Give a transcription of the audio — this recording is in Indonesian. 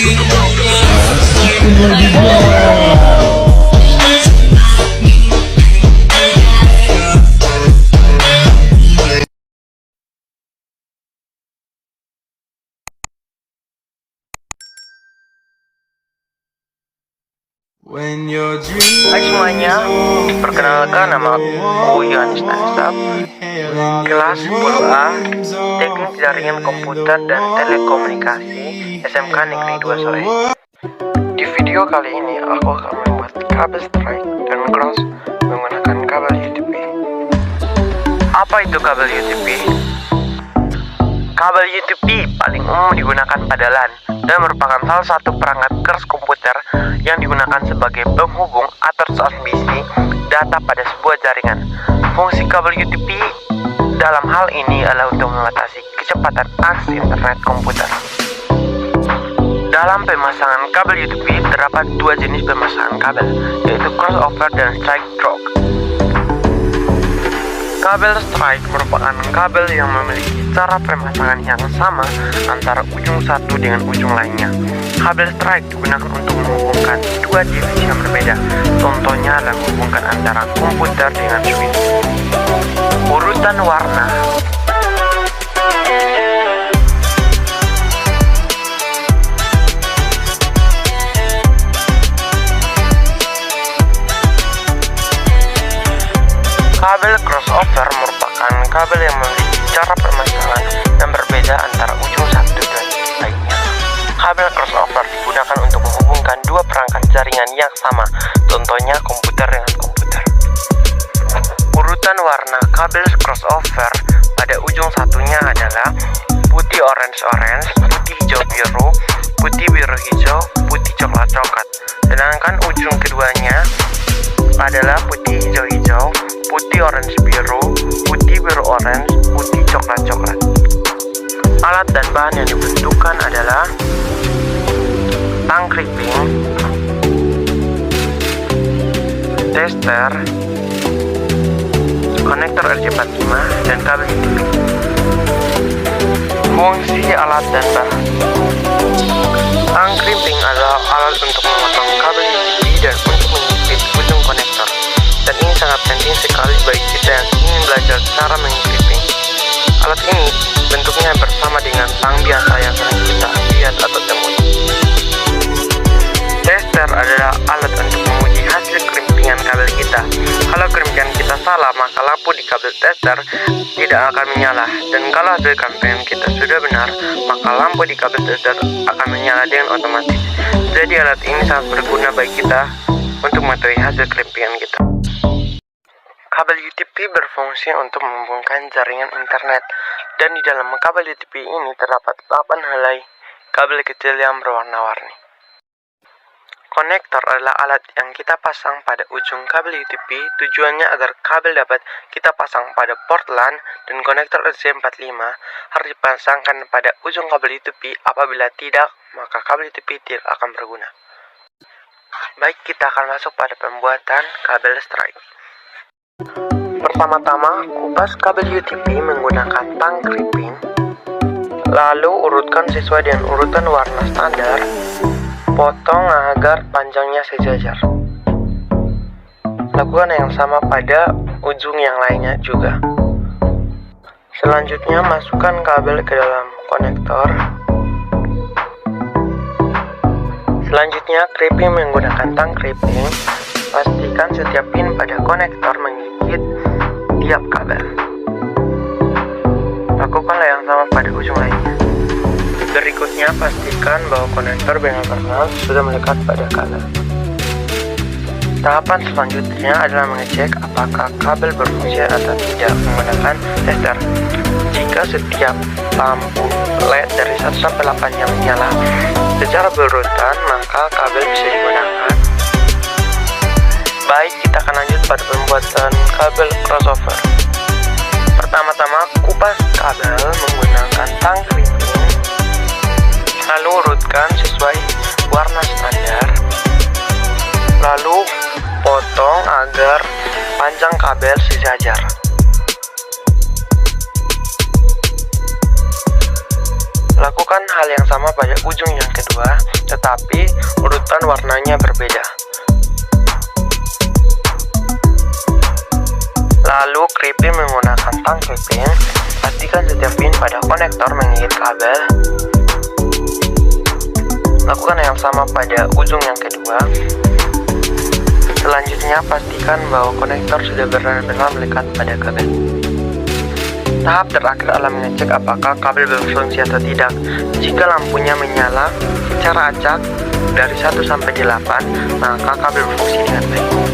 Hai semuanya, perkenalkan nama aku Yohanes Stanisap, kelas 10A, Teknik Jaringan Komputer dan Telekomunikasi, SMK Negeri 2 Sore. Di video kali ini aku akan membuat kabel strike dan cross menggunakan kabel UTP. Apa itu kabel UTP? Kabel UTP paling umum digunakan pada LAN dan merupakan salah satu perangkat keras komputer yang digunakan sebagai penghubung atau transmisi data pada sebuah jaringan. Fungsi kabel UTP dalam hal ini adalah untuk membatasi kecepatan akses internet komputer. Dalam pemasangan kabel UTP terdapat dua jenis pemasangan kabel, yaitu crossover dan strike drop. Kabel strike merupakan kabel yang memiliki cara pemasangan yang sama antara ujung satu dengan ujung lainnya. Kabel strike digunakan untuk menghubungkan dua divisi yang berbeda. Contohnya adalah menghubungkan antara komputer dengan switch. Urutan warna. Kabel crossover merupakan kabel yang memiliki cara pemasangan yang berbeda antara ujung satu dan lainnya. Kabel crossover digunakan untuk menghubungkan dua perangkat jaringan yang sama, contohnya komputer dengan komputer. Urutan warna kabel crossover pada ujung satunya adalah putih orange, putih hijau biru, putih biru hijau, putih coklat coklat. Sedangkan ujung keduanya adalah putih hijau hijau, putih orange biru, putih biru orange, putih coklat coklat. Alat dan bahan yang dibutuhkan adalah tang clipping, tester, konektor RJ45, dan kabel UTP. Fungsi alat dan bahan. Tang clipping adalah alat untuk memotong kabel UTP dan untuk menyipit ujung konektor. Dan ini sangat penting sekali bagi kita yang ingin belajar cara mengclipping. Alat ini bentuknya bersama dengan tang biasa yang sering kita lihat atau temui. Tester adalah alat untuk menguji hasil krimpingan kabel kita. Kalau krimpingan kita salah, maka lampu di kabel tester tidak akan menyala. Dan kalau hasil krimpingan kita sudah benar, maka lampu di kabel tester akan menyala dengan otomatis. Jadi alat ini sangat berguna bagi kita untuk mengetahui hasil krimpingan kita. Kabel UTP berfungsi untuk menghubungkan jaringan internet, dan di dalam kabel UTP ini terdapat 8 helai kabel kecil yang berwarna-warni. Konektor adalah alat yang kita pasang pada ujung kabel UTP, tujuannya agar kabel dapat kita pasang pada port LAN, dan konektor RJ45 harus dipasangkan pada ujung kabel UTP. Apabila tidak, maka kabel UTP tidak akan berguna. Baik, kita akan masuk pada pembuatan kabel strike. Pertama-tama, kupas kabel UTP menggunakan tang clipping. Lalu urutkan sesuai dengan urutan warna standar. Potong agar panjangnya sejajar. Lakukan yang sama pada ujung yang lainnya juga. Selanjutnya, masukkan kabel ke dalam konektor. Selanjutnya, clipping menggunakan tang clipping. Pastikan setiap pin pada konektor menggigit tiap kabel. Lakukanlah yang sama pada ujung lainnya. Berikutnya, pastikan bahwa konektor benar-benar sudah melekat pada kabel. Tahapan selanjutnya adalah mengecek apakah kabel berfungsi atau tidak menggunakan tester. Jika setiap lampu LED dari 1 sampai 8 yang menyala secara berurutan, maka kabel bisa digunakan. Baik, kita akan lanjut pada pembuatan kabel crossover. Pertama-tama, kupas kabel menggunakan tang clipping. Lalu urutkan sesuai warna standar. Lalu potong agar panjang kabel sejajar. Lakukan hal yang sama pada ujung yang kedua, tetapi urutan warnanya berbeda. Lalu clipping menggunakan tang clipping. Pastikan setiap pin pada konektor mengikat kabel. Lakukan yang sama pada ujung yang kedua. Selanjutnya, pastikan bahwa konektor sudah benar-benar melekat pada kabel. Tahap terakhir adalah mengecek apakah kabel berfungsi atau tidak. Jika lampunya menyala secara acak dari 1 sampai 8, maka kabel berfungsi dengan baik.